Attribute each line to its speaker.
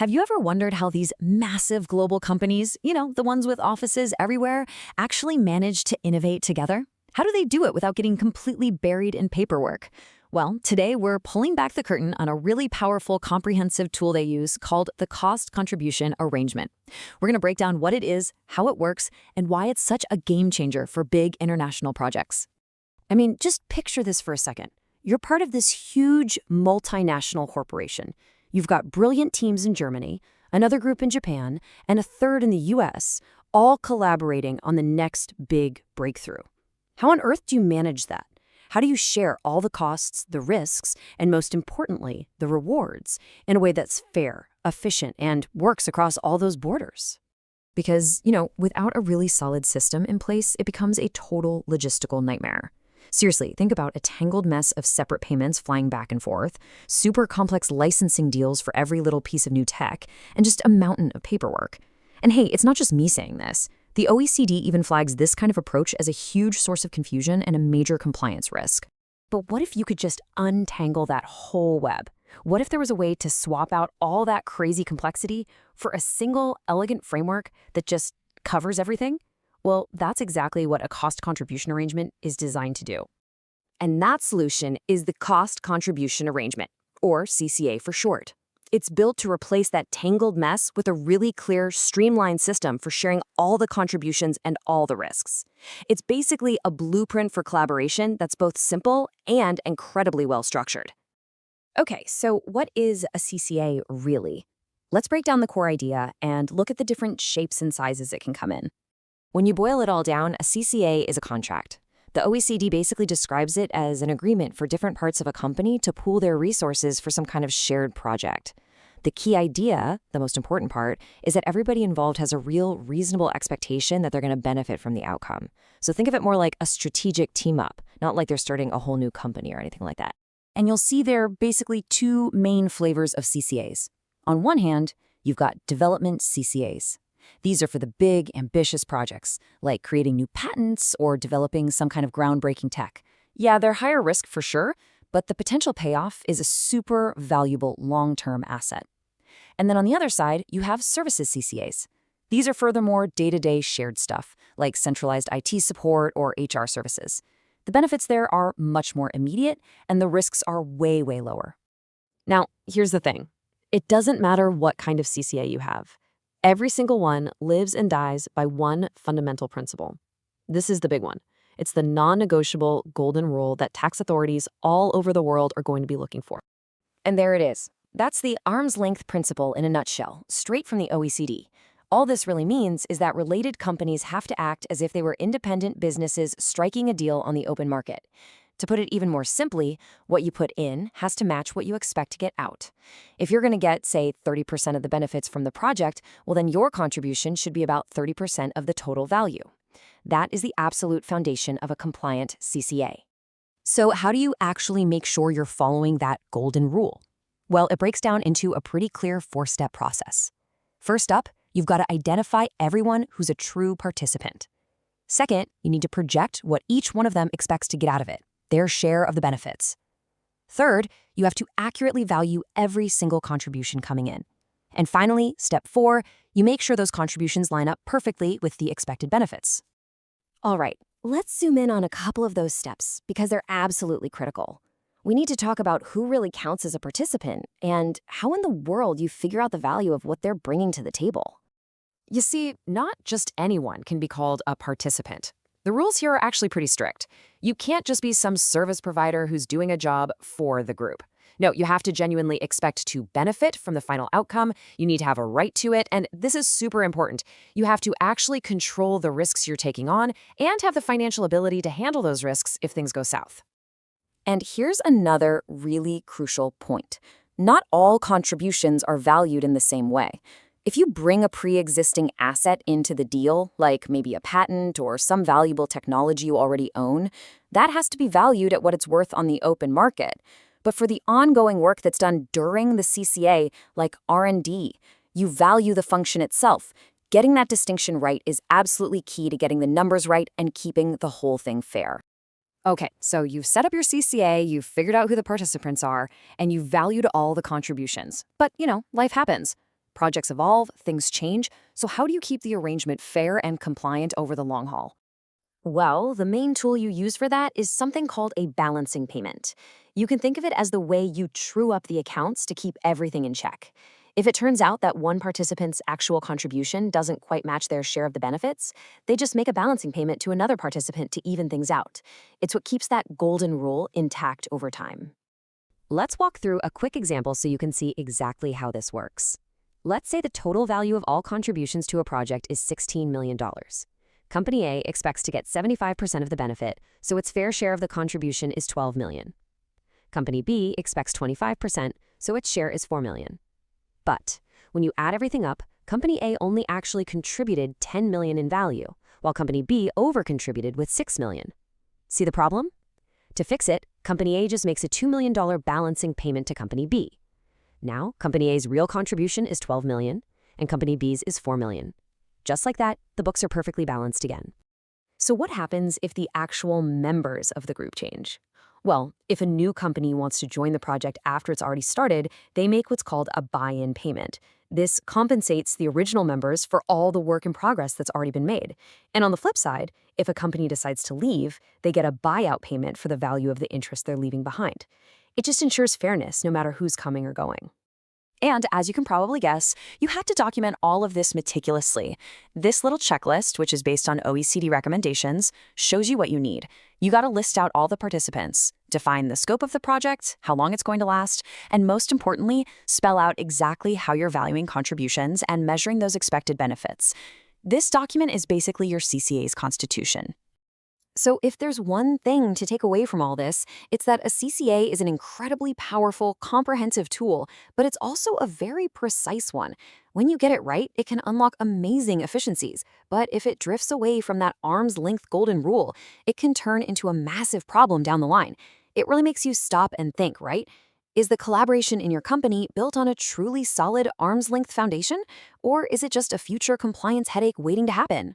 Speaker 1: Have you ever wondered how these massive global companies, the ones with offices everywhere, actually manage to innovate together? How do they do it without getting completely buried in paperwork? Well, today we're pulling back the curtain on a really powerful, comprehensive tool they use called the cost contribution arrangement. We're going to break down what it is, how it works, and why it's such a game changer for big international projects. I mean, just picture this for a second. You're part of this huge multinational corporation. You've got brilliant teams in Germany, another group in Japan, and a third in the US, all collaborating on the next big breakthrough. How on earth do you manage that? How do you share all the costs, the risks, and most importantly, the rewards in a way that's fair, efficient, and works across all those borders? Because, without a really solid system in place, it becomes a total logistical nightmare. Seriously, think about a tangled mess of separate payments flying back and forth, super complex licensing deals for every little piece of new tech, and just a mountain of paperwork. And hey, it's not just me saying this. The OECD even flags this kind of approach as a huge source of confusion and a major compliance risk. But what if you could just untangle that whole web? What if there was a way to swap out all that crazy complexity for a single, elegant framework that just covers everything? Well, that's exactly what a cost contribution arrangement is designed to do. And that solution is the cost contribution arrangement, or CCA for short. It's built to replace that tangled mess with a really clear, streamlined system for sharing all the contributions and all the risks. It's basically a blueprint for collaboration that's both simple and incredibly well structured. Okay, so what is a CCA really? Let's break down the core idea and look at the different shapes and sizes it can come in. When you boil it all down, a CCA is a contract. The OECD basically describes it as an agreement for different parts of a company to pool their resources for some kind of shared project. The key idea, the most important part, is that everybody involved has a real, reasonable expectation that they're going to benefit from the outcome. So think of it more like a strategic team-up, not like they're starting a whole new company or anything like that. And you'll see there are basically two main flavors of CCAs. On one hand, you've got development CCAs. These are for the big, ambitious projects, like creating new patents or developing some kind of groundbreaking tech. Yeah, they're higher risk for sure, but the potential payoff is a super valuable long-term asset. And then on the other side, you have services CCAs. These are furthermore day-to-day shared stuff, like centralized IT support or HR services. The benefits there are much more immediate, and the risks are way, way lower. Now, here's the thing. It doesn't matter what kind of CCA you have. Every single one lives and dies by one fundamental principle. This is the big one. It's the non-negotiable golden rule that tax authorities all over the world are going to be looking for. And there it is. That's the arm's length principle in a nutshell, straight from the OECD. All this really means is that related companies have to act as if they were independent businesses striking a deal on the open market. To put it even more simply, what you put in has to match what you expect to get out. If you're going to get, say, 30% of the benefits from the project, well, then your contribution should be about 30% of the total value. That is the absolute foundation of a compliant CCA. So how do you actually make sure you're following that golden rule? Well, it breaks down into a pretty clear four-step process. First up, you've got to identify everyone who's a true participant. Second, you need to project what each one of them expects to get out of it, their share of the benefits. Third, you have to accurately value every single contribution coming in. And finally, step 4, you make sure those contributions line up perfectly with the expected benefits. All right, let's zoom in on a couple of those steps because they're absolutely critical. We need to talk about who really counts as a participant and how in the world you figure out the value of what they're bringing to the table. You see, not just anyone can be called a participant. The rules here are actually pretty strict. You can't just be some service provider who's doing a job for the group. No, you have to genuinely expect to benefit from the final outcome. You need to have a right to it, and this is super important. You have to actually control the risks you're taking on and have the financial ability to handle those risks if things go south. And here's another really crucial point. Not all contributions are valued in the same way. If you bring a pre-existing asset into the deal, like maybe a patent or some valuable technology you already own, that has to be valued at what it's worth on the open market. But for the ongoing work that's done during the CCA, like R&D, you value the function itself. Getting that distinction right is absolutely key to getting the numbers right and keeping the whole thing fair. Okay, so you've set up your CCA, you've figured out who the participants are, and you've valued all the contributions. But, life happens. Projects evolve, things change, so how do you keep the arrangement fair and compliant over the long haul? Well, the main tool you use for that is something called a balancing payment. You can think of it as the way you true up the accounts to keep everything in check. If it turns out that one participant's actual contribution doesn't quite match their share of the benefits, they just make a balancing payment to another participant to even things out. It's what keeps that golden rule intact over time. Let's walk through a quick example so you can see exactly how this works. Let's say the total value of all contributions to a project is $16 million. Company A expects to get 75% of the benefit, so its fair share of the contribution is $12 million. Company B expects 25%, so its share is $4 million. But when you add everything up, Company A only actually contributed $10 million in value, while Company B over-contributed with $6 million. See the problem? To fix it, Company A just makes a $2 million balancing payment to Company B. Now, Company A's real contribution is $12 million, and Company B's is $4 million. Just like that, the books are perfectly balanced again. So what happens if the actual members of the group change? Well, if a new company wants to join the project after it's already started, they make what's called a buy-in payment. This compensates the original members for all the work in progress that's already been made. And on the flip side, if a company decides to leave, they get a buyout payment for the value of the interest they're leaving behind. It just ensures fairness no matter who's coming or going. And as you can probably guess, you had to document all of this meticulously. This little checklist, which is based on OECD recommendations, shows you what you need. You got to list out all the participants, define the scope of the project, how long it's going to last, and most importantly, spell out exactly how you're valuing contributions and measuring those expected benefits. This document is basically your CCA's constitution. So if there's one thing to take away from all this, it's that a CCA is an incredibly powerful, comprehensive tool, but it's also a very precise one. When you get it right, it can unlock amazing efficiencies. But if it drifts away from that arm's length golden rule, it can turn into a massive problem down the line. It really makes you stop and think, right? Is the collaboration in your company built on a truly solid arm's length foundation? Or is it just a future compliance headache waiting to happen?